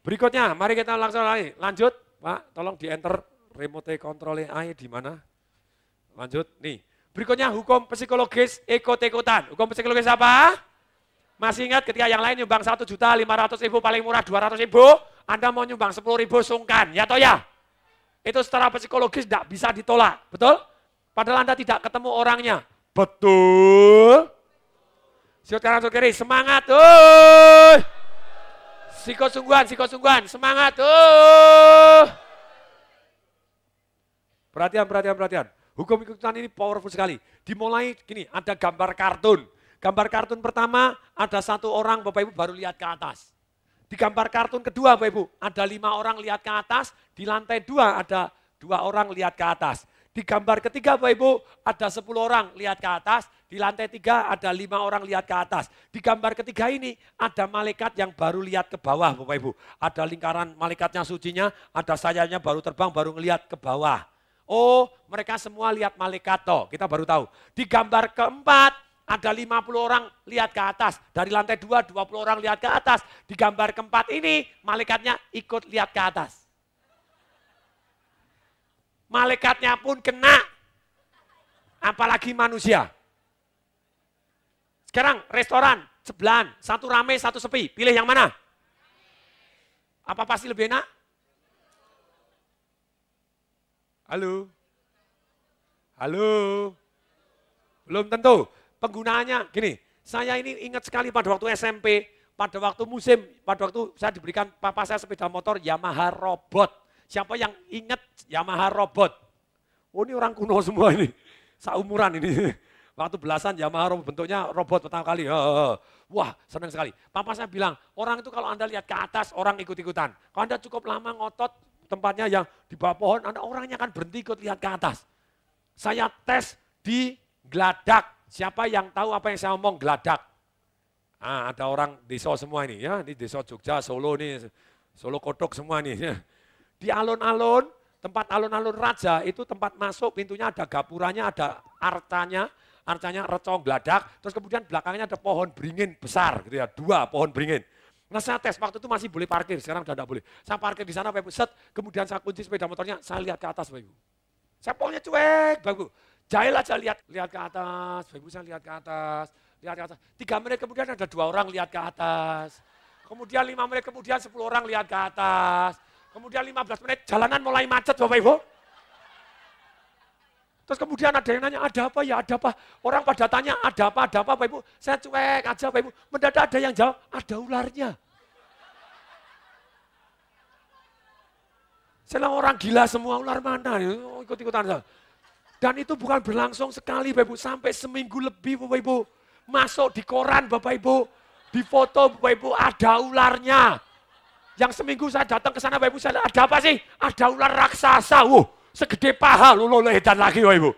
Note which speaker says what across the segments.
Speaker 1: Berikutnya, mari kita langsung lagi. Lanjut, Pak, tolong di enter remote control AI di mana? Lanjut, nih. Berikutnya hukum psikologis ikut-ikutan. Hukum psikologis apa? Masih ingat ketika yang lain nyumbang 1.500.000 paling murah 200.000, Anda mau nyumbang 10.000 sungkan, ya toh ya? Itu secara psikologis tidak bisa ditolak, betul? Padahal Anda tidak ketemu orangnya. Betul? Sikut kanan, sikut kiri, semangat. Sikut sungguhan, semangat. Perhatian. Hukum ikutan ini powerful sekali. Dimulai gini, ada gambar kartun. Gambar kartun pertama ada satu orang Bapak Ibu baru lihat ke atas. Di gambar kartun kedua Bapak Ibu ada 5 orang lihat ke atas, di lantai 2 ada 2 orang lihat ke atas. Di gambar ketiga Bapak Ibu ada 10 orang lihat ke atas, di lantai 3 ada 5 orang lihat ke atas. Di gambar ketiga ini ada malaikat yang baru lihat ke bawah Bapak Ibu. Ada lingkaran malaikatnya sucinya, ada sayapnya baru terbang, baru ngelihat ke bawah. Oh, mereka semua lihat malaikat toh, kita baru tahu. Di gambar keempat ada 50 orang lihat ke atas. Dari lantai 2, 20 orang lihat ke atas. Di gambar keempat ini, malaikatnya ikut lihat ke atas. Malaikatnya pun kena. Apalagi manusia. Sekarang restoran, sebelahan. Satu rame, satu sepi. Pilih yang mana? Apa pasti lebih enak? Halo? Halo? Belum tentu. Penggunaannya gini, saya ini ingat sekali pada waktu SMP, pada waktu musim, pada waktu saya diberikan papa saya sepeda motor Yamaha Robot. Siapa yang ingat Yamaha Robot? Oh ini orang kuno semua ini, seumuran ini. Waktu belasan Yamaha Robot, bentuknya robot pertama kali. Wah senang sekali. Papa saya bilang, orang itu kalau Anda lihat ke atas, orang ikut-ikutan. Kalau Anda cukup lama ngotot tempatnya yang di bawah pohon, orangnya akan berhenti ikut lihat ke atas. Saya tes di Gladak. Siapa yang tahu apa yang saya ngomong Gladak? Ah, ada orang desa semua ini ya, ini desa Jogja, Solo nih, Solo Kodok semua nih. Ya. Di alun-alun, tempat alun-alun raja itu tempat masuk, pintunya ada gapuranya, ada arcanya recong Gladak, terus kemudian belakangnya ada pohon beringin besar gitu ya, 2 pohon beringin. Nah saya tes, waktu itu masih boleh parkir, sekarang udah tidak boleh. Saya parkir di sana, Bapak Ibu, set, kemudian saya kunci sepeda motornya, saya lihat ke atas, Bapak Ibu. Saya pokoknya cuek, Bapak Ibu. Jahil aja lihat ke atas, Bapak Ibu saya lihat ke atas. 3 menit kemudian ada 2 orang lihat ke atas. Kemudian 5 menit kemudian 10 orang lihat ke atas. Kemudian 15 menit jalanan mulai macet Bapak Ibu. Terus kemudian ada yang nanya, ada apa ya, ada apa? Orang pada tanya, ada apa Bapak Ibu? Saya cuek aja Bapak Ibu. Mendadak ada yang jawab, ada ularnya. Saya orang gila semua, ular mana? Ikut-ikutan. Dan itu bukan berlangsung sekali Bapak Ibu, sampai seminggu lebih Bapak Ibu. Masuk di koran Bapak Ibu, di foto Bapak Ibu ada ularnya. Yang seminggu saya datang ke sana Bapak Ibu, saya ada apa sih? Ada ular raksasa, segede paha, lo edan lagi Bapak Ibu.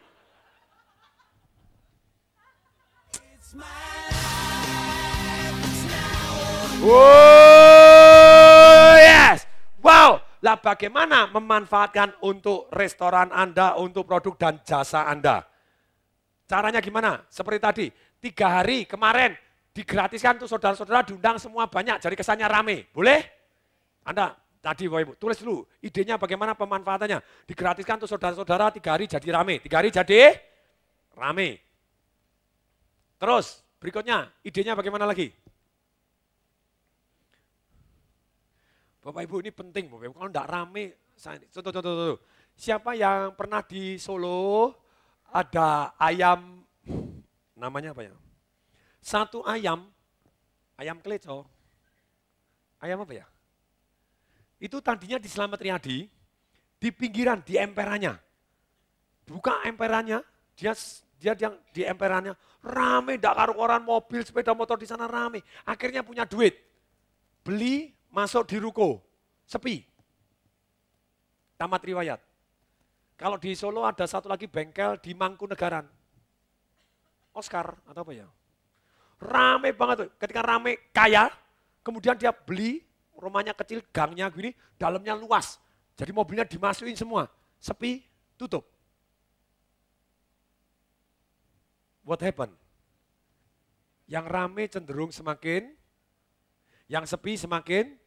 Speaker 1: Yes, wow. Lah bagaimana memanfaatkan untuk restoran Anda, untuk produk dan jasa Anda? Caranya gimana? Seperti tadi, 3 hari kemarin digratiskan tuh saudara-saudara diundang semua banyak, jadi kesannya rame. Boleh? Anda tadi Bapak Ibu, tulis dulu idenya bagaimana pemanfaatannya. Digratiskan tuh saudara-saudara 3 hari jadi rame. 3 hari jadi rame. Terus berikutnya idenya bagaimana lagi? Bapak Ibu ini penting Bapak Ibu, kalau enggak rame, contoh. Siapa yang pernah di Solo ada ayam, namanya apa ya? Satu ayam keleco, ayam apa ya? Itu tadinya di Slamet Riyadi, di pinggiran, di emperannya. Buka emperannya, dia di emperannya, rame, enggak karu-karuan mobil, sepeda motor di sana rame. Akhirnya punya duit, beli, masuk di ruko, sepi. Tamat riwayat. Kalau di Solo ada satu lagi bengkel di Mangkunegaran. Oscar atau apa ya? Rame banget. Ketika rame kaya, kemudian dia beli, rumahnya kecil, gangnya gini, dalamnya luas. Jadi mobilnya dimasukin semua. Sepi, tutup. What happened? Yang rame cenderung semakin, yang sepi semakin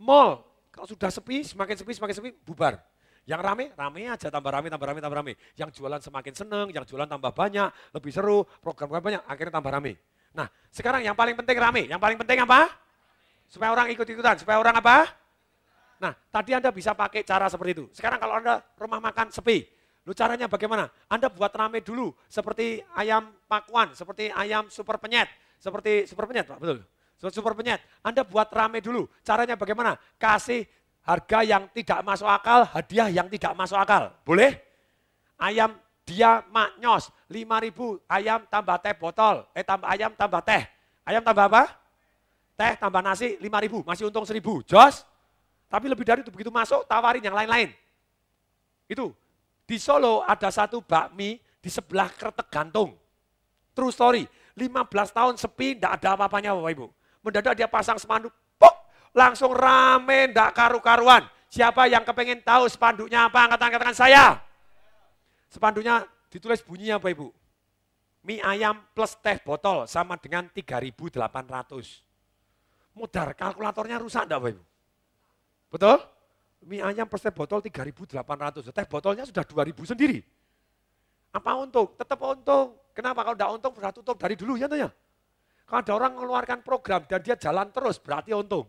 Speaker 1: Mall, kalau sudah sepi, semakin sepi, bubar. Yang rame aja, tambah rame. Yang jualan semakin seneng, yang jualan tambah banyak, lebih seru, program banyak, akhirnya tambah rame. Nah, sekarang yang paling penting rame, yang paling penting apa? Supaya orang ikut-ikutan, supaya orang apa? Nah, tadi Anda bisa pakai cara seperti itu. Sekarang kalau Anda rumah makan sepi, lu caranya bagaimana? Anda buat rame dulu, seperti ayam pakuan, seperti ayam super penyet, seperti super penyet, Pak, betul? Super penyet, Anda buat rame dulu. Caranya bagaimana? Kasih harga yang tidak masuk akal, hadiah yang tidak masuk akal. Boleh? Ayam dia maknyos, 5.000, ayam tambah teh botol, ayam tambah teh. Ayam tambah apa? Teh tambah nasi 5.000, masih untung 1.000. Jos? Tapi lebih dari itu, begitu masuk tawarin yang lain-lain. Itu, di Solo ada satu bakmi di sebelah Kretek Gantung. True story, 15 tahun sepi, tidak ada apa-apanya Bapak Ibu. Mendadak dia pasang spanduk, pok, langsung rame, tidak karu-karuan. Siapa yang kepengen tahu spanduknya apa? Angkat-angkat saya. Spanduknya ditulis bunyinya Bapak Ibu. Mie ayam plus teh botol sama dengan 3.800. Mudar, kalkulatornya rusak enggak Bapak Ibu? Betul? Mie ayam plus teh botol 3.800. Teh botolnya sudah 2.000 sendiri. Apa untung? Tetap untung. Kenapa? Kalau tidak untung sudah tutup dari dulu ya tanya. Kalau ada orang mengeluarkan program dan dia jalan terus, berarti untung.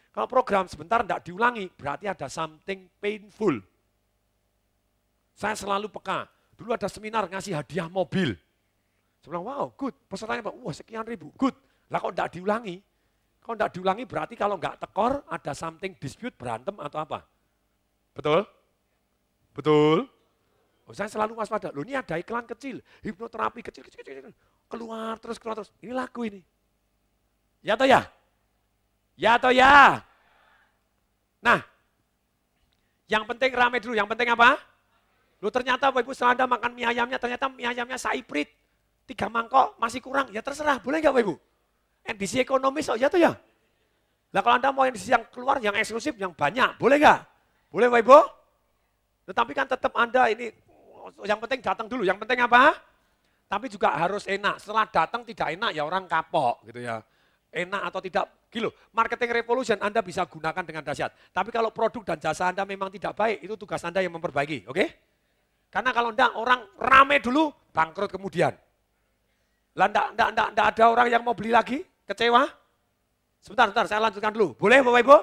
Speaker 1: Kalau program sebentar tidak diulangi, berarti ada something painful. Saya selalu peka. Dulu ada seminar ngasih hadiah mobil. Saya bilang, wow, good. Pesertanya, wah sekian ribu, good. Lah kalau tidak diulangi, berarti kalau nggak tekor, ada something dispute, berantem atau apa. Betul? Betul? Oh, saya selalu waspada. Loh ini ada iklan kecil, hipnoterapi kecil. Keluar terus. Ini lagu ini. Ya atau ya? Ya atau ya? Nah, yang penting rame dulu. Yang penting apa? Loh ternyata Bapak Ibu setelah Anda makan mie ayamnya, ternyata mie ayamnya saiprit. 3 mangkok masih kurang. Ya terserah, boleh nggak Bapak Ibu? Edisi ekonomis, oh ya atau ya? Nah kalau Anda mau edisi yang keluar, yang eksklusif, yang banyak, boleh nggak? Boleh Bapak Ibu? Tetapi kan tetap Anda ini, yang penting datang dulu. Yang penting apa? Tapi juga harus enak. Setelah datang tidak enak ya orang kapok gitu ya. Enak atau tidak, gilo. Marketing revolution Anda bisa gunakan dengan dahsyat. Tapi kalau produk dan jasa Anda memang tidak baik, itu tugas Anda yang memperbaiki, oke? Karena kalau enggak orang rame dulu, bangkrut kemudian. Lah enggak ada orang yang mau beli lagi, kecewa? Sebentar, saya lanjutkan dulu. Boleh Bapak Ibu?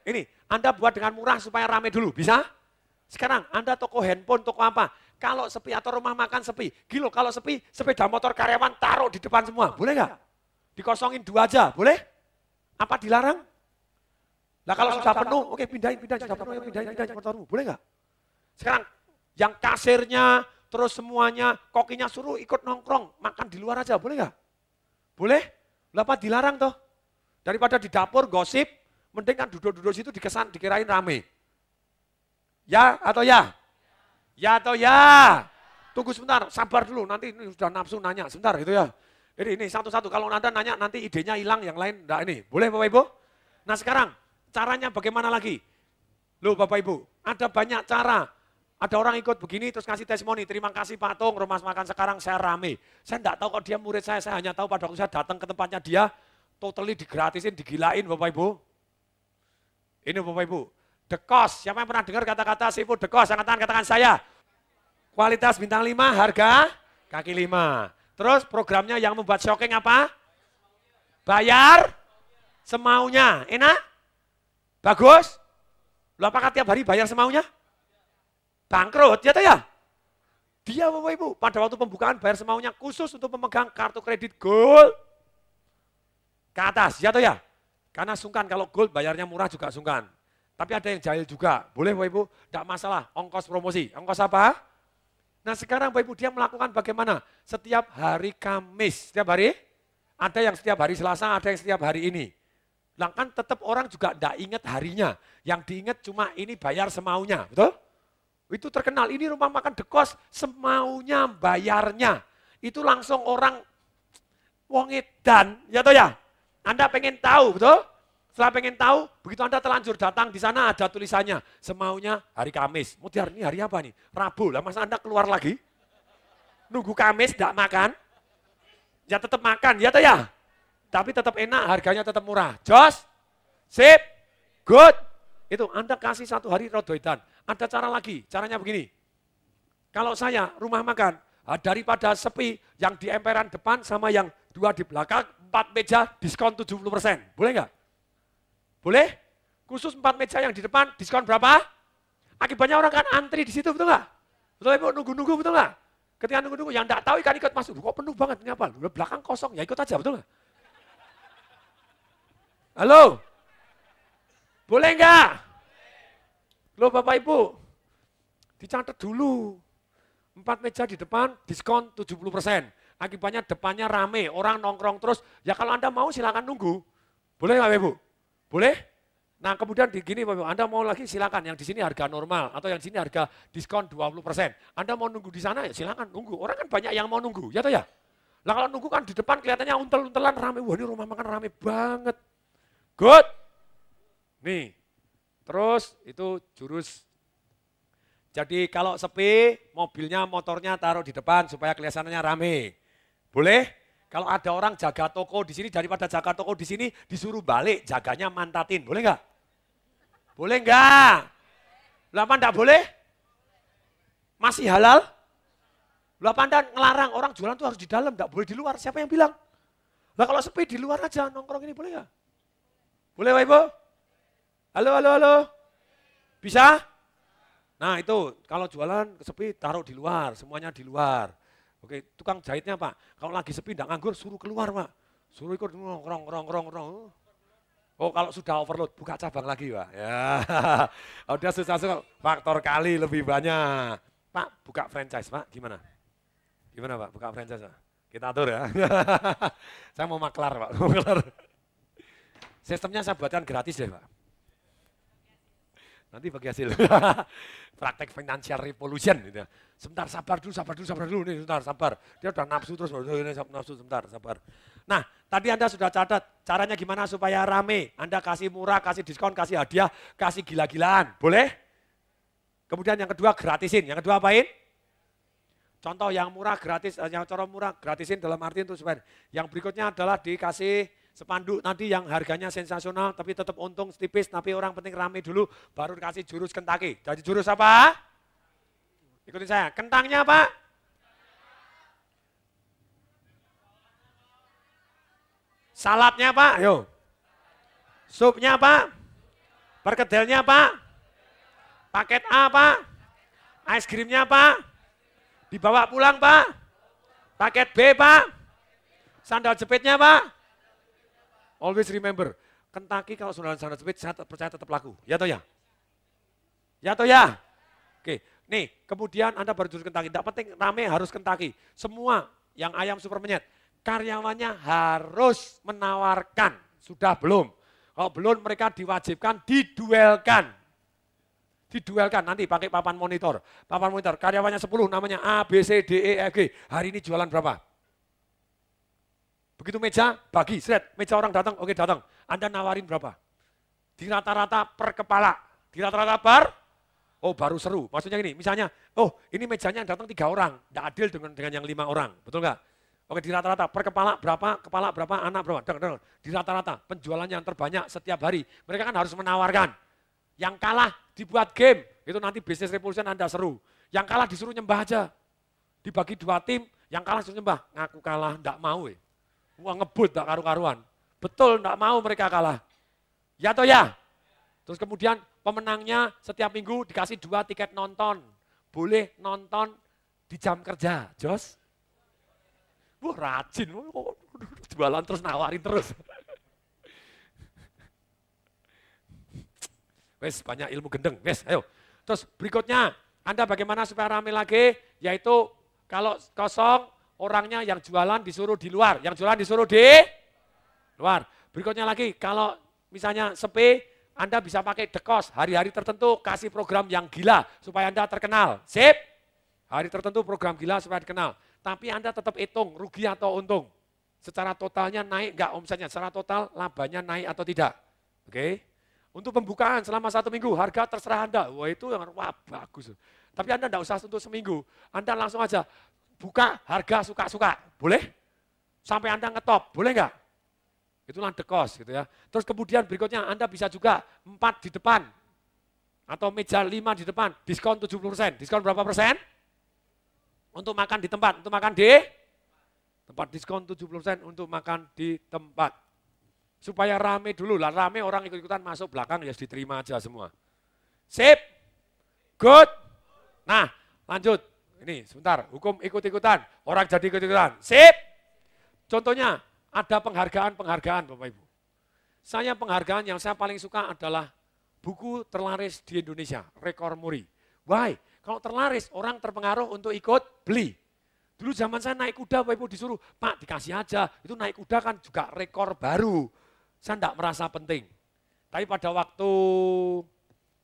Speaker 1: Ini, Anda buat dengan murah supaya rame dulu, bisa? Sekarang Anda toko handphone, toko apa? Kalau sepi atau rumah makan sepi, gilo kalau sepi, sepeda motor karyawan taruh di depan semua, boleh nggak? Dikosongin 2 aja, boleh? Apa dilarang? Nah kalau sudah penuh, oke pindahin, sudah penuh ya pindahin motormu, boleh nggak? Sekarang yang kasirnya, terus semuanya, kokinya suruh ikut nongkrong, makan di luar aja, boleh nggak? Boleh? Kenapa dilarang toh? Daripada di dapur gosip, mending kan duduk-duduk situ dikirain rame. Ya atau ya? Ya atau ya? Tunggu sebentar, sabar dulu, nanti ini sudah nafsu nanya, sebentar gitu ya. Ini satu-satu, kalau Anda nanya nanti idenya hilang, yang lain enggak ini. Boleh Bapak Ibu? Nah sekarang, caranya bagaimana lagi? Loh Bapak Ibu, ada banyak cara. Ada orang ikut begini terus kasih testimoni, terima kasih Pak Tung, rumah makan sekarang saya rame. Saya enggak tahu kalau dia murid saya hanya tahu pada waktu saya datang ke tempatnya dia, totally digratisin, digilain Bapak Ibu. Ini Bapak Ibu. The Cost, siapa yang pernah dengar kata-kata seafood The Cost? Angkat tangan, katakan saya. Kualitas bintang 5, harga kaki 5. Terus programnya yang membuat shocking apa? Bayar semaunya. Enak? Bagus? Lu apakah tiap hari bayar semaunya? Bangkrut, ya toh ya? Dia Bapak Ibu, pada waktu pembukaan bayar semaunya khusus untuk memegang kartu kredit Gold. Ke atas, ya toh ya? Karena sungkan kalau Gold bayarnya murah juga sungkan. Tapi ada yang jahil juga, boleh Bapak Ibu, tidak masalah, ongkos promosi. Ongkos apa? Nah sekarang Bapak Ibu dia melakukan bagaimana? Setiap hari Kamis, setiap hari? Ada yang setiap hari Selasa, ada yang setiap hari ini. Nah kan tetap orang juga tidak ingat harinya. Yang diingat cuma ini bayar semaunya, betul? Itu terkenal, ini rumah makan The Cost, semaunya bayarnya. Itu langsung orang, wong edan, ya toh ya? Anda pengen tahu, betul? Setelah pengen tahu, begitu Anda terlanjur datang, di sana ada tulisannya, semaunya hari Kamis. Mau ini hari apa nih? Rabu, lah masa Anda keluar lagi? Nunggu Kamis, tidak makan? Ya tetap makan, ya toh ya? Tapi tetap enak, harganya tetap murah. Jos, sip, Good. Itu Anda kasih 1 hari rodoidan. Ada cara lagi, caranya begini. Kalau saya rumah makan, daripada sepi yang di emperan depan sama yang 2 di belakang, 4 meja diskon 70%. Boleh nggak? Boleh? Khusus 4 meja yang di depan diskon berapa? Akibatnya orang kan antri di situ, betul nggak? Betul Ibu, nunggu-nunggu, betul nggak? Ketika nunggu-nunggu, yang nggak tahu ikan ikut masuk. Kok penuh banget, ini apa? Belakang kosong, ya ikut aja, betul nggak? Halo? Boleh nggak? Loh Bapak Ibu, dicatat dulu. 4 meja di depan, diskon 70%. Akibatnya depannya rame, orang nongkrong terus. Ya kalau Anda mau silakan nunggu. Boleh nggak Bapak Ibu? Boleh? Nah kemudian di gini Bapak Ibu, Anda mau lagi silakan. Yang di sini harga normal atau yang di sini harga diskon 20%. Anda mau nunggu di sana ya silakan nunggu. Orang kan banyak yang mau nunggu, ya toh ya? Lah kalau nunggu kan di depan kelihatannya untel-untelan rame. Wah ini rumah makan rame banget. Good. Nih, terus itu jurus. Jadi kalau sepi, mobilnya, motornya taruh di depan supaya kelihatannya rame. Boleh? Kalau ada orang jaga toko di sini, daripada jaga toko di sini, disuruh balik, jaganya mantatin. Boleh nggak? Boleh nggak? Lapa enggak boleh? Masih halal? Lapa Anda ngelarang orang jualan tuh harus di dalam, enggak boleh di luar. Siapa yang bilang? Lah kalau sepi di luar aja nongkrong ini boleh nggak? Boleh Pak Ibu? Halo, halo, halo? Bisa? Nah itu kalau jualan sepi taruh di luar, semuanya di luar. Oke, tukang jahitnya Pak, kalau lagi sepi enggak nganggur suruh keluar Pak. Suruh ikut nongkrong. Oh kalau sudah overload buka cabang lagi Pak. Ya, udah susah-susah faktor kali lebih banyak. Pak buka franchise Pak, gimana? Gimana Pak buka franchise Pak? Kita atur ya. Saya mau maklar Pak, Sistemnya saya buatkan gratis deh Pak. Nanti bagi hasil. Praktek financial revolution gitu. Sebentar sabar dulu nih, sebentar sabar. Dia udah nafsu terus, nafsu sebentar sabar. Nah, tadi Anda sudah catat caranya gimana supaya rame. Anda kasih murah, kasih diskon, kasih hadiah, kasih gila-gilaan. Boleh? Kemudian yang kedua gratisin. Yang kedua apain? Contoh yang murah gratis, yang cara murah gratisin dalam arti itu supaya. Yang berikutnya adalah dikasih spanduk nanti yang harganya sensasional tapi tetap untung tipis tapi orang penting rame dulu baru dikasih jurus Kentucky. Jadi jurus apa? Ikutin saya. Kentangnya Pak? Saladnya Pak? Yo. Supnya Pak? Perkedelnya Pak? Paket A Pak? Es krimnya Pak? Dibawa pulang Pak? Paket B Pak? Sandal jepitnya Pak? Always remember, Kentucky kalau sandal jepit saya percaya tetap laku. Ya toh ya? Ya toh ya? Oke, nih kemudian Anda baru jurus Kentucky. Tidak penting rame harus Kentucky. Semua yang ayam super menyet, karyawannya harus menawarkan. Sudah belum? Kalau belum mereka diwajibkan diduelkan. Diduelkan nanti pakai papan monitor. Papan monitor karyawannya 10 namanya A, B, C, D, E, F, G. Hari ini jualan berapa? Begitu meja, bagi, seret. Meja orang datang, oke datang. Anda nawarin berapa? Di rata-rata per kepala. Di rata-rata per? Oh baru seru. Maksudnya gini, misalnya, oh ini mejanya yang datang 3 orang. Tidak adil dengan yang 5 orang. Betul nggak? Oke di rata-rata per kepala berapa, anak berapa. Dengar. Di rata-rata penjualannya yang terbanyak setiap hari. Mereka kan harus menawarkan. Yang kalah dibuat game. Itu nanti bisnis revolution Anda seru. Yang kalah disuruh nyembah aja. Dibagi 2 tim, yang kalah disuruh nyembah. Ngaku kalah, enggak mau ya. Wah ngebut tak karu-karuan. Betul enggak mau mereka kalah. Ya toh ya? Terus kemudian pemenangnya setiap minggu dikasih 2 tiket nonton. Boleh nonton di jam kerja. Jos? Wah rajin. Jualan terus nawarin terus. Wes banyak ilmu gendeng. Wes ayo. Terus berikutnya Anda bagaimana supaya ramai lagi? Yaitu kalau kosong orangnya yang jualan disuruh di luar, yang jualan disuruh di luar. Berikutnya lagi, kalau misalnya sepi, Anda bisa pakai dekos, hari-hari tertentu kasih program yang gila supaya Anda terkenal. Sip? Hari tertentu program gila supaya dikenal. Tapi Anda tetap hitung rugi atau untung. Secara totalnya naik enggak omsetnya, secara total labanya naik atau tidak. Oke? Untuk pembukaan selama 1 minggu, harga terserah Anda. Wah itu yang wah bagus. Tapi Anda enggak usah untuk seminggu, Anda langsung aja buka harga suka-suka, boleh? Sampai Anda ngetop, boleh nggak? Itulah the cost gitu ya. Terus kemudian berikutnya Anda bisa juga 4 di depan atau meja 5 di depan, diskon 70%. Diskon berapa persen? Untuk makan di tempat, untuk makan di tempat, diskon 70% untuk makan di tempat. Supaya rame dulu lah, rame orang ikut-ikutan masuk belakang ya diterima aja semua. Sip, good. Nah lanjut, ini sebentar, hukum ikut-ikutan, orang jadi ikut-ikutan. Sip, contohnya ada penghargaan Bapak Ibu. Saya penghargaan yang saya paling suka adalah buku terlaris di Indonesia, Rekor Muri. Why? Kalau terlaris, orang terpengaruh untuk ikut beli. Dulu zaman saya naik kuda, Bapak Ibu disuruh, Pak dikasih aja, itu naik kuda kan juga rekor baru. Saya tidak merasa penting. Tapi pada waktu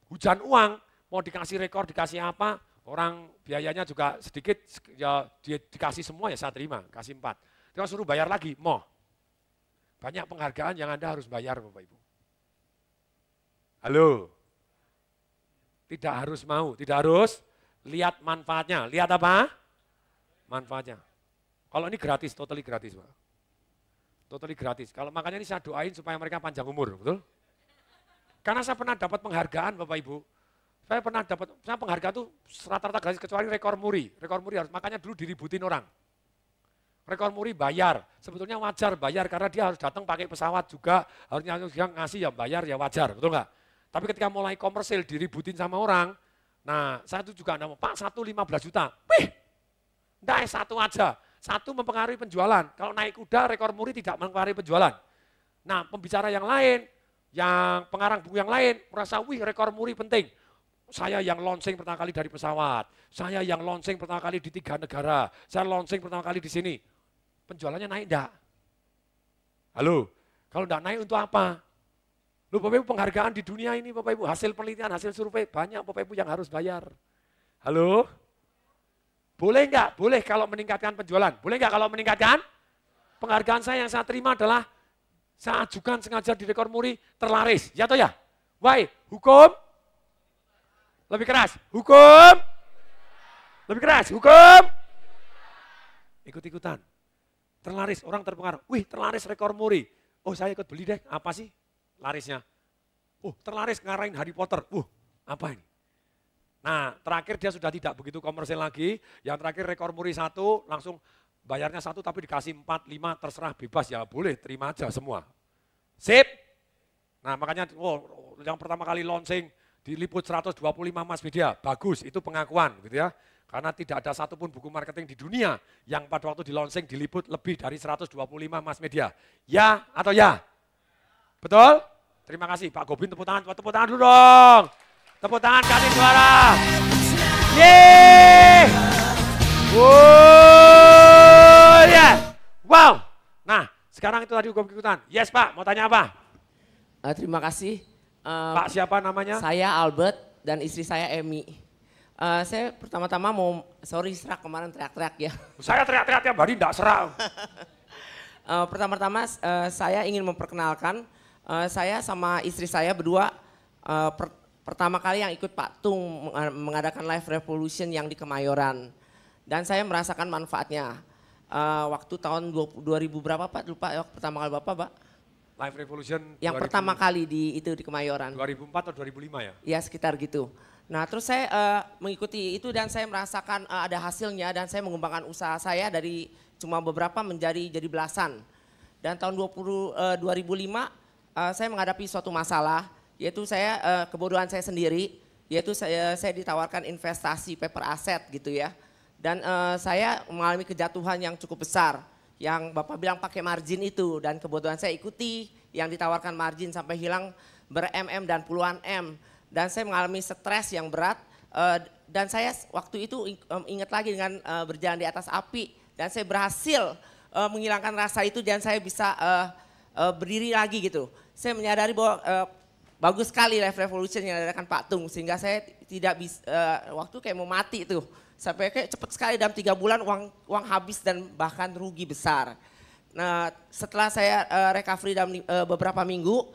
Speaker 1: hujan uang, mau dikasih rekor, dikasih apa, orang biayanya juga sedikit, ya dikasih semua ya saya terima, kasih 4. Dia suruh bayar lagi, mau. Banyak penghargaan yang Anda harus bayar Bapak Ibu. Halo? Tidak harus mau, tidak harus lihat manfaatnya. Lihat apa? Manfaatnya. Kalau ini gratis, totally gratis Pak. Totally gratis. Kalau makanya ini saya doain supaya mereka panjang umur, betul? Karena saya pernah dapat penghargaan Bapak Ibu. Saya penghargaan itu rata-rata gratis kecuali rekor muri. Rekor muri harus, makanya dulu diributin orang. Rekor muri bayar, sebetulnya wajar bayar karena dia harus datang pakai pesawat juga, harusnya dia ngasih ya bayar ya wajar, betul nggak? Tapi ketika mulai komersil diributin sama orang, nah saya itu juga enggak mau, Pak 1 15 juta, wih, enggak 1 aja, 1 mempengaruhi penjualan, kalau naik kuda rekor muri tidak mempengaruhi penjualan. Nah pembicara yang lain, yang pengarang buku yang lain, merasa wih rekor muri penting. Saya yang launching pertama kali dari pesawat, saya yang launching pertama kali di 3 negara, saya launching pertama kali di sini. Penjualannya naik enggak? Halo, kalau enggak naik untuk apa? Loh Bapak Ibu penghargaan di dunia ini Bapak Ibu, hasil penelitian, hasil survei, banyak Bapak Ibu yang harus bayar. Halo? Boleh enggak? Boleh kalau meningkatkan penjualan. Boleh enggak kalau meningkatkan? Penghargaan saya yang saya terima adalah, saya ajukan sengaja di rekor muri terlaris. Ya atau ya? Why? Hukum? Lebih keras. Hukum? Lebih keras. Hukum? Ikut-ikutan. Terlaris, orang terpengaruh. Wih, terlaris rekor muri. Oh, saya ikut beli deh. Apa sih larisnya? Oh, terlaris ngarahin Harry Potter. Apa ini? Nah, terakhir dia sudah tidak begitu komersil lagi. Yang terakhir rekor muri 1, langsung bayarnya 1 tapi dikasih 4, 5, terserah bebas. Ya boleh, terima aja semua. Sip. Nah, makanya yang pertama kali launching diliput 125 mass media. Bagus, itu pengakuan gitu ya. Karena tidak ada satupun buku marketing di dunia yang pada waktu di launching diliput lebih dari 125 mass media. Ya atau ya? Betul? Terima kasih Pak Gobin, tepuk tangan dulu dong. Tepuk tangan kasih suara. Yeay! Wow. Nah, sekarang itu tadi hukum ikutan. Yes Pak, mau tanya apa?
Speaker 2: Terima kasih.
Speaker 1: Pak siapa namanya?
Speaker 2: Saya Albert dan istri saya Emi. Saya pertama-tama mau, sorry serak kemarin teriak-teriak ya.
Speaker 1: Saya teriak-teriak tiap hari enggak serak.
Speaker 2: Pertama-tama saya ingin memperkenalkan, saya sama istri saya berdua pertama kali yang ikut Pak Tung mengadakan Live Revolution yang di Kemayoran. Dan saya merasakan manfaatnya. Waktu tahun 2000 berapa Pak? Lupa ya, pertama kali Bapak Pak?
Speaker 1: Live Revolution
Speaker 2: yang 2000, pertama kali di Kemayoran.
Speaker 1: 2004 atau 2005 ya?
Speaker 2: Ya sekitar gitu. Nah terus saya mengikuti itu dan saya merasakan ada hasilnya dan saya mengembangkan usaha saya dari cuma beberapa menjadi belasan. Dan tahun 2005 saya menghadapi suatu masalah, yaitu saya kebodohan saya sendiri, yaitu saya ditawarkan investasi paper asset gitu ya. Dan saya mengalami kejatuhan yang cukup besar, yang Bapak bilang pakai margin itu, dan kebodohan saya ikuti yang ditawarkan margin sampai hilang ber-MM dan puluhan M. Dan saya mengalami stres yang berat dan saya waktu itu ingat lagi dengan berjalan di atas api dan saya berhasil menghilangkan rasa itu dan saya bisa berdiri lagi gitu. Saya menyadari bahwa bagus sekali Live Revolution yang diadakan Pak Tung sehingga saya tidak bisa, waktu kayak mau mati tuh. Sampai kayak cepet sekali dalam 3 bulan uang habis dan bahkan rugi besar. Nah setelah saya recovery dalam beberapa minggu,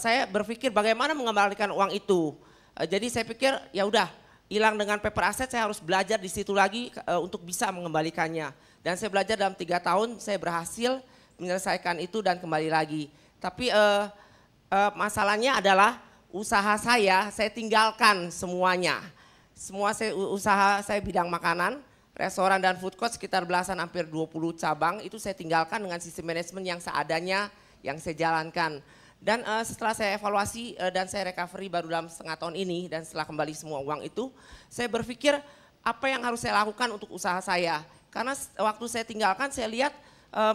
Speaker 2: saya berpikir bagaimana mengembalikan uang itu. Jadi saya pikir ya udah hilang dengan paper asset, saya harus belajar di situ lagi untuk bisa mengembalikannya. Dan saya belajar dalam 3 tahun saya berhasil menyelesaikan itu dan kembali lagi. Tapi masalahnya adalah usaha saya tinggalkan semuanya. Usaha saya bidang makanan, restoran dan food court sekitar belasan hampir 20 cabang itu saya tinggalkan dengan sistem manajemen yang seadanya yang saya jalankan. Dan setelah saya evaluasi dan saya recovery baru dalam setengah tahun ini dan setelah kembali semua uang itu, saya berpikir apa yang harus saya lakukan untuk usaha saya. Karena waktu saya tinggalkan saya lihat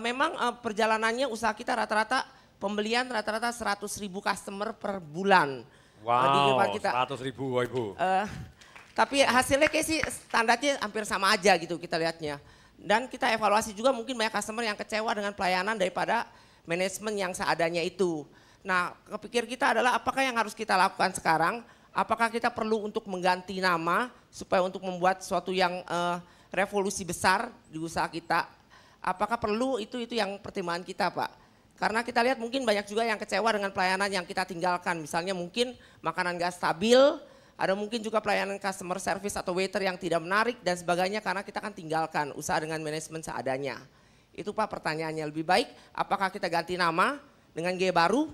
Speaker 2: memang perjalanannya usaha kita rata-rata pembelian rata-rata 100.000 customer per bulan.
Speaker 1: Wow, 100.000 Ibu.
Speaker 2: Tapi hasilnya kayak sih standarnya hampir sama aja gitu kita lihatnya. Dan kita evaluasi juga mungkin banyak customer yang kecewa dengan pelayanan daripada manajemen yang seadanya itu. Nah kepikir kita adalah apakah yang harus kita lakukan sekarang, apakah kita perlu untuk mengganti nama supaya untuk membuat sesuatu yang revolusi besar di usaha kita. Apakah perlu itu yang pertimbangan kita Pak. Karena kita lihat mungkin banyak juga yang kecewa dengan pelayanan yang kita tinggalkan. Misalnya mungkin makanan gak stabil, ada mungkin juga pelayanan customer service atau waiter yang tidak menarik dan sebagainya karena kita kan tinggalkan usaha dengan manajemen seadanya. Itu Pak pertanyaannya, lebih baik apakah kita ganti nama dengan gaya baru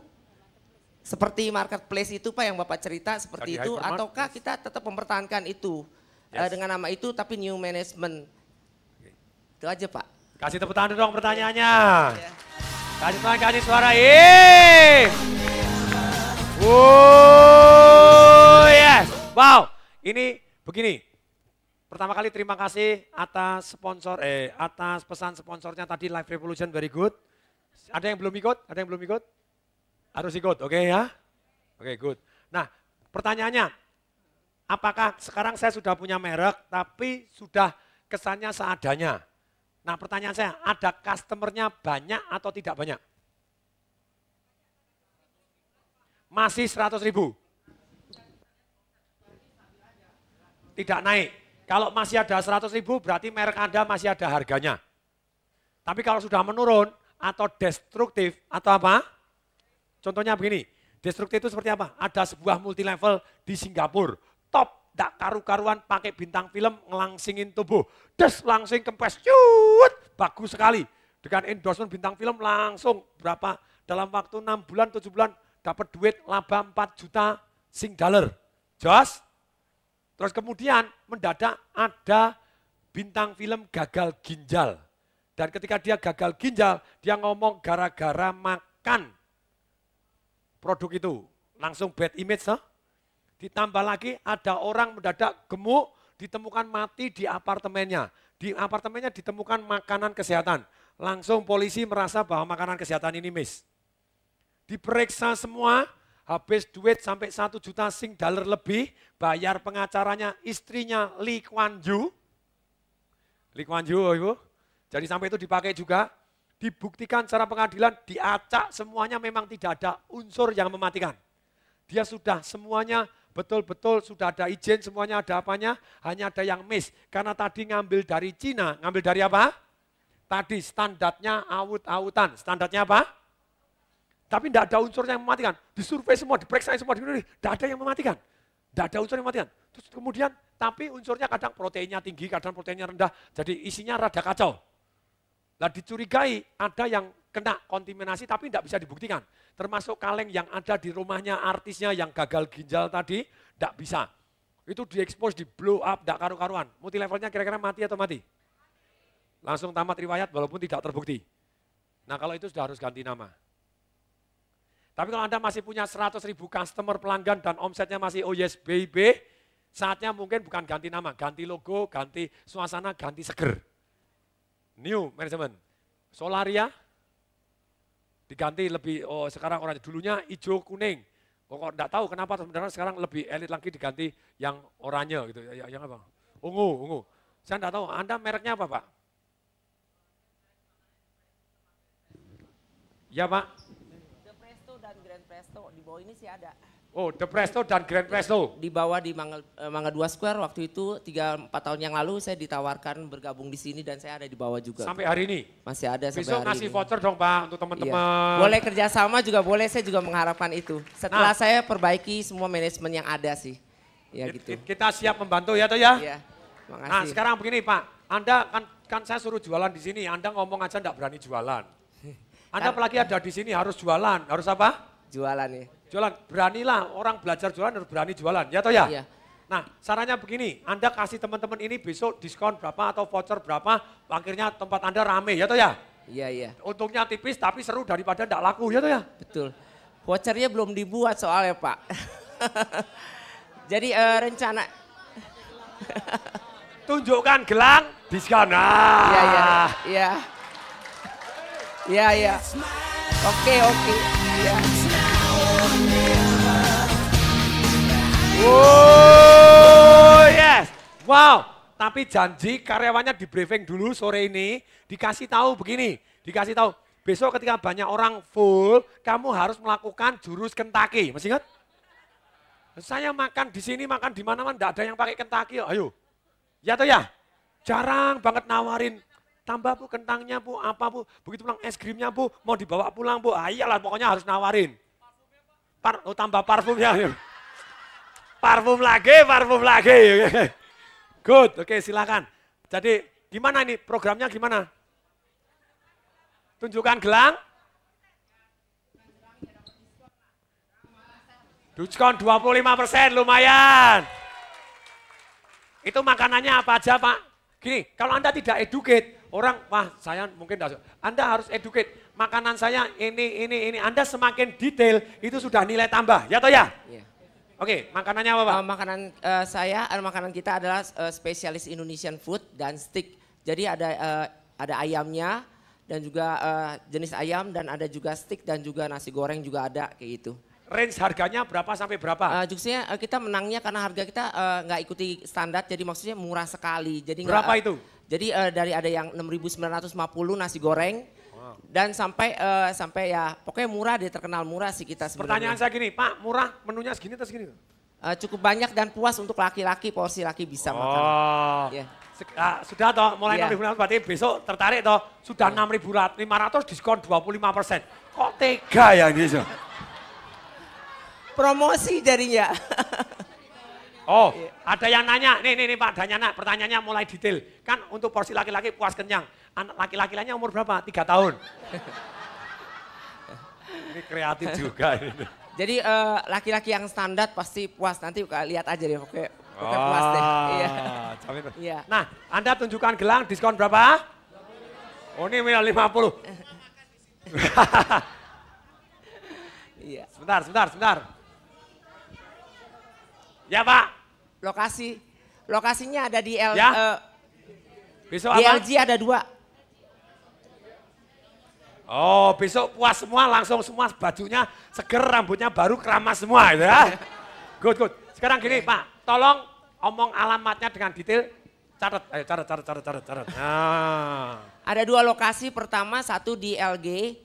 Speaker 2: seperti marketplace itu Pak yang Bapak cerita seperti itu ataukah kita tetap mempertahankan itu dengan nama itu tapi new management. Itu aja Pak.
Speaker 1: Kasih tepuk tangan dong pertanyaannya.
Speaker 2: Ya.
Speaker 1: Kasih tangan, kasih suara. Yes. Wow, ini begini. Pertama kali terima kasih atas atas pesan sponsornya tadi Live Revolution, very good. Ada yang belum ikut? Ada yang belum ikut? Harus ikut, oke ya? Oke, good. Nah, pertanyaannya, apakah sekarang saya sudah punya merek tapi sudah kesannya seadanya? Nah, pertanyaan saya, ada customernya banyak atau tidak banyak? Masih 100.000? Tidak naik. Kalau masih ada 100.000 berarti merek Anda masih ada harganya. Tapi kalau sudah menurun atau destruktif atau apa? Contohnya begini, destruktif itu seperti apa? Ada sebuah multi level di Singapura, top, tak karu-karuan pakai bintang film ngelangsingin tubuh. Langsing kempes, bagus sekali. Dengan endorsement bintang film langsung berapa? Dalam waktu 6 bulan, 7 bulan dapat duit laba 4 juta Sing dollar. Jelas? Terus kemudian mendadak ada bintang film gagal ginjal. Dan ketika dia gagal ginjal, dia ngomong gara-gara makan produk itu. Langsung bad image. Ditambah lagi ada orang mendadak gemuk, ditemukan mati di apartemennya. Di apartemennya ditemukan makanan kesehatan. Langsung polisi merasa bahwa makanan kesehatan ini miss. Diperiksa semua, habis duit sampai 1 juta Sing dollar lebih, bayar pengacaranya istrinya Lee Kuan Yew. Lee Kuan Yew, Ibu. Jadi sampai itu dipakai juga, dibuktikan secara pengadilan, diacak semuanya memang tidak ada unsur yang mematikan. Dia sudah semuanya betul-betul sudah ada izin, semuanya ada apanya, hanya ada yang miss. Karena tadi ngambil dari Cina, ngambil dari apa? Tadi standarnya awut-awutan, standarnya apa? Tapi tidak ada unsur yang mematikan. Disurvei semua, diperiksa semua, tidak ada yang mematikan. Tidak ada unsur yang mematikan. Terus kemudian, tapi unsurnya kadang proteinnya tinggi, kadang proteinnya rendah, jadi isinya rada kacau. Nah dicurigai ada yang kena kontaminasi tapi tidak bisa dibuktikan. Termasuk kaleng yang ada di rumahnya artisnya yang gagal ginjal tadi, tidak bisa. Itu diekspos, di blow up, tidak karu-karuan. Multi levelnya kira-kira mati atau mati? Langsung tamat riwayat walaupun tidak terbukti. Nah kalau itu sudah harus ganti nama. Tapi kalau Anda masih punya 100.000 customer pelanggan dan omsetnya masih oh yes baby, saatnya mungkin bukan ganti nama, ganti logo, ganti suasana, ganti seger. New management. Solaria diganti lebih, sekarang orangnya dulunya hijau kuning. Kok enggak tahu kenapa sebenarnya sekarang lebih elit lagi diganti yang oranye gitu. Yang apa? Ungu. Saya enggak tahu, Anda mereknya apa Pak? Ya Pak.
Speaker 2: The Presto dan Grand Presto di bawah ini sih ada.
Speaker 1: Oh, The Presto dan Grand Presto.
Speaker 2: Di bawah di Mangga 2 Square waktu itu 3-4 tahun yang lalu saya ditawarkan bergabung di sini dan saya ada di bawah juga.
Speaker 1: Sampai hari ini?
Speaker 2: Masih ada sampai
Speaker 1: besok
Speaker 2: hari
Speaker 1: ngasih
Speaker 2: ini.
Speaker 1: voucher dong Pak untuk teman-teman.
Speaker 2: Iya. Boleh kerjasama juga boleh, saya juga mengharapkan itu. Setelah saya perbaiki semua manajemen yang ada sih. Ya gitu.
Speaker 1: Kita siap membantu ya toh ya?
Speaker 2: Iya, makasih.
Speaker 1: Nah sekarang begini Pak, Anda kan saya suruh jualan di sini, Anda ngomong aja enggak berani jualan. Anda apalagi ada di sini harus jualan, harus apa?
Speaker 2: Jualan ya.
Speaker 1: Jualan, beranilah orang belajar jualan harus berani jualan, ya toh ya?
Speaker 2: Iya.
Speaker 1: Nah, sarannya begini, Anda kasih teman-teman ini besok diskon berapa atau voucher berapa, akhirnya tempat Anda rame, ya toh ya?
Speaker 2: Iya, iya.
Speaker 1: Untungnya tipis tapi seru daripada enggak laku, ya toh ya?
Speaker 2: Betul. Vouchernya belum dibuat soalnya Pak. Jadi rencana.
Speaker 1: Tunjukkan gelang diskon.
Speaker 2: Iya, iya, iya. Iya, iya. Oke. Iya.
Speaker 1: Oh yes, wow. Tapi janji karyawannya di briefing dulu sore ini, dikasih tahu begini, dikasih tahu besok ketika banyak orang full, kamu harus melakukan jurus Kentucky, masih ingat? Saya makan di sini, makan di mana-mana, enggak ada yang pakai Kentucky, ayo. Ya toh ya, jarang banget nawarin, tambah bu kentangnya bu, apa bu, begitu pulang es krimnya bu, mau dibawa pulang bu, iyalah pokoknya harus nawarin. Tambah parfumnya. Parfum lagi. Good, oke silakan. Jadi gimana ini programnya gimana? Tunjukkan gelang. Diskon 25% lumayan. Itu makanannya apa aja Pak? Gini, kalau Anda tidak educate, orang, wah saya mungkin tidak. Anda harus educate. Makanan saya ini. Anda semakin detail, itu sudah nilai tambah. Ya toh ya?
Speaker 2: Iya.
Speaker 1: Oke, makanannya apa Pak?
Speaker 2: Makanan kita adalah spesialis Indonesian food dan steak. Jadi ada ayamnya dan juga jenis ayam dan ada juga steak dan juga nasi goreng juga ada kayak gitu.
Speaker 1: Range harganya berapa sampai berapa?
Speaker 2: Justru kita menangnya karena harga kita nggak ikuti standar, jadi maksudnya murah sekali. Jadi
Speaker 1: berapa itu?
Speaker 2: Jadi dari ada yang 6.950 nasi goreng. Dan sampai ya pokoknya murah deh, terkenal murah sih kita sebenarnya.
Speaker 1: Pertanyaan saya gini, Pak murah menunya segini atau segini?
Speaker 2: Cukup banyak dan puas untuk laki-laki, porsi laki bisa makan.
Speaker 1: Oh,
Speaker 2: yeah.
Speaker 1: Sudah toh mulai
Speaker 2: Yeah.
Speaker 1: 6.500 berarti besok tertarik toh sudah 6.500 diskon 25%. Kok tega ya ini?
Speaker 2: Promosi jadinya.
Speaker 1: Oh, ada yang nanya, nih Pak, ada yang nanya, pertanyaannya mulai detail. Kan untuk porsi laki-laki puas kenyang, anak laki-laki lainnya umur berapa? 3 tahun. Ini kreatif juga ini.
Speaker 2: Jadi laki-laki yang standar pasti puas, nanti lihat aja deh, pokoknya puas deh. Iya.
Speaker 1: Iya. Nah, Anda tunjukkan gelang diskon berapa? Oh ini 50.
Speaker 2: Iya.
Speaker 1: Sebentar. Ya Pak.
Speaker 2: Lokasinya ada di
Speaker 1: Ya? Besok
Speaker 2: di
Speaker 1: apa?
Speaker 2: LG ada 2.
Speaker 1: Oh besok puas semua, langsung semua bajunya seger, rambutnya baru, keramas semua ya. Good. Sekarang gini Pak, tolong omong alamatnya dengan detail. Catat. Nah.
Speaker 2: Ada 2 lokasi, pertama satu di LG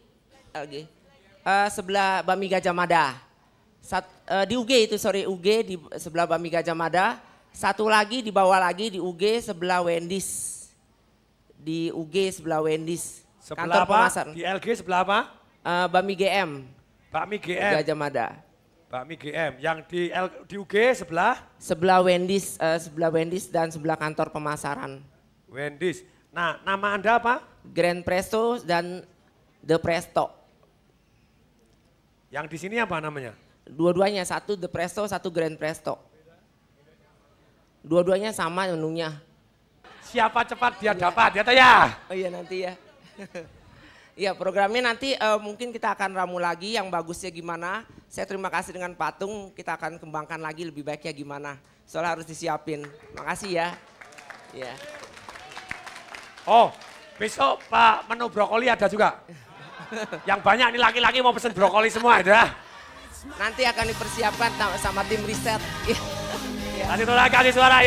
Speaker 2: sebelah Bami Gajah Mada. Di UG UG di sebelah Bami Gajah Mada. Satu lagi di bawah lagi di UG sebelah Wendy's. Di UG sebelah Wendy's.
Speaker 1: Sebelah apa? Di LG sebelah apa?
Speaker 2: Bami GM.
Speaker 1: Bami GM.
Speaker 2: Gajah Mada.
Speaker 1: Bami GM. Yang di UG sebelah?
Speaker 2: Sebelah Wendy's dan sebelah kantor pemasaran.
Speaker 1: Wendy's. Nah, nama Anda apa?
Speaker 2: Grand Presto dan The Presto.
Speaker 1: Yang di sini apa namanya?
Speaker 2: Dua-duanya, satu The Presto, satu Grand Presto. Dua-duanya sama menunya.
Speaker 1: Siapa cepat dia dapat, ya toh ya?
Speaker 2: Oh iya nanti ya. Iya programnya nanti mungkin kita akan ramu lagi yang bagusnya gimana. Saya terima kasih dengan patung, kita akan kembangkan lagi lebih baiknya gimana. Soalnya harus disiapin. Makasih ya. Ya.
Speaker 1: Oh, besok Pak menu brokoli ada juga. Yang banyak nih laki-laki mau pesen brokoli semua ada.
Speaker 2: Nanti akan dipersiapkan sama tim riset. Ya.
Speaker 1: Kasih suara.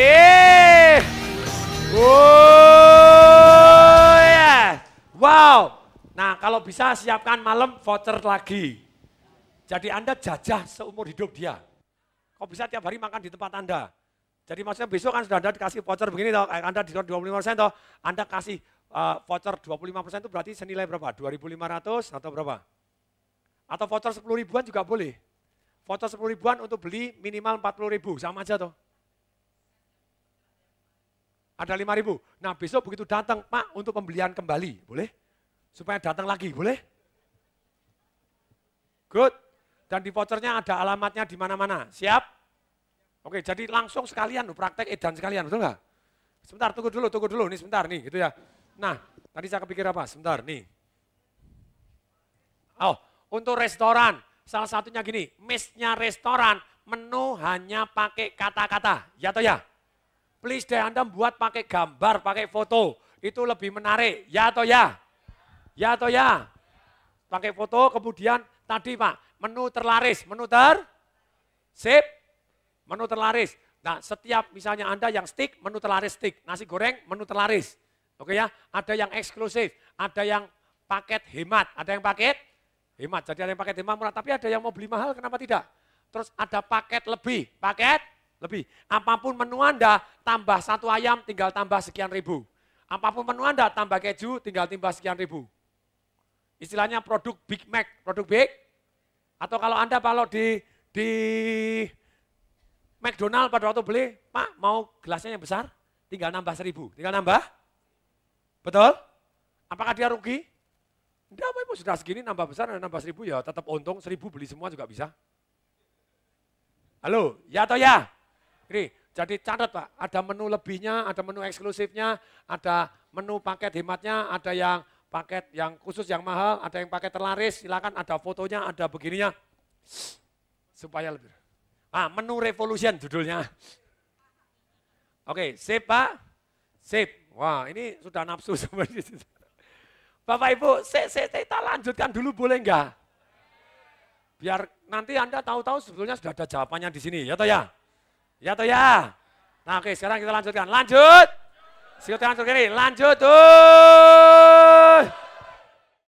Speaker 1: Oh ya. Wow. Nah kalau bisa siapkan malam voucher lagi. Jadi Anda jajah seumur hidup dia. Kok bisa tiap hari makan di tempat Anda. Jadi maksudnya besok kan sudah Anda dikasih voucher begini toh, Anda diskon 25% toh, Anda kasih voucher 25% itu berarti senilai berapa? 2.500 atau berapa? Atau voucher 10 ribuan juga boleh. Voucher 10 ribuan untuk beli minimal 40 ribu, sama aja toh. Ada 5 ribu. Nah besok begitu datang, Pak untuk pembelian kembali, boleh? Supaya datang lagi, boleh? Good. Dan di vouchernya ada alamatnya di mana-mana. Siap? Oke, jadi langsung sekalian praktek edan sekalian, betul nggak? Sebentar, tunggu dulu, nih sebentar nih, gitu ya. Nah, tadi saya kepikir apa? Sebentar, nih. Oh, untuk restoran, salah satunya gini, mesnya restoran, menu hanya pakai kata-kata, ya atau ya? Please deh Anda buat pakai gambar, pakai foto, itu lebih menarik, ya atau ya? Ya atau ya? Pakai foto, kemudian tadi Pak, menu terlaris, sip, menu terlaris. Nah, setiap misalnya Anda yang stick, menu terlaris stick. Nasi goreng, menu terlaris. Oke ya, ada yang eksklusif, ada yang paket hemat, ada yang paket hemat. Jadi ada yang paket hemat murah, tapi ada yang mau beli mahal, kenapa tidak? Terus ada paket lebih. Apapun menu Anda, tambah 1 ayam, tinggal tambah sekian ribu. Apapun menu Anda, tambah keju, tinggal tambah sekian ribu. Istilahnya produk Big Mac, produk big. Atau kalau Anda di McDonald pada waktu beli, Pak mau gelasnya yang besar, tinggal nambah 1000, tinggal nambah. Betul? Apakah dia rugi? Enggak, Pak Ibu sudah segini nambah besar, nambah 1000 ya tetap untung, 1000 beli semua juga bisa. Halo, ya atau ya? Ini, jadi catat Pak, ada menu lebihnya, ada menu eksklusifnya, ada menu paket hematnya, ada yang paket yang khusus yang mahal, ada yang paket terlaris, silakan ada fotonya, ada begininya. Supaya lebih. Menu revolution judulnya. Oke, sip Pak. Sip. Wah, ini sudah nafsu sebenarnya. Bapak Ibu, kita lanjutkan dulu boleh enggak? Biar nanti Anda tahu-tahu sebetulnya sudah ada jawabannya di sini, ya toh ya? Ya toh ya? Nah, oke, sekarang kita lanjutkan. Lanjut. Lanjut kiri, lanjut.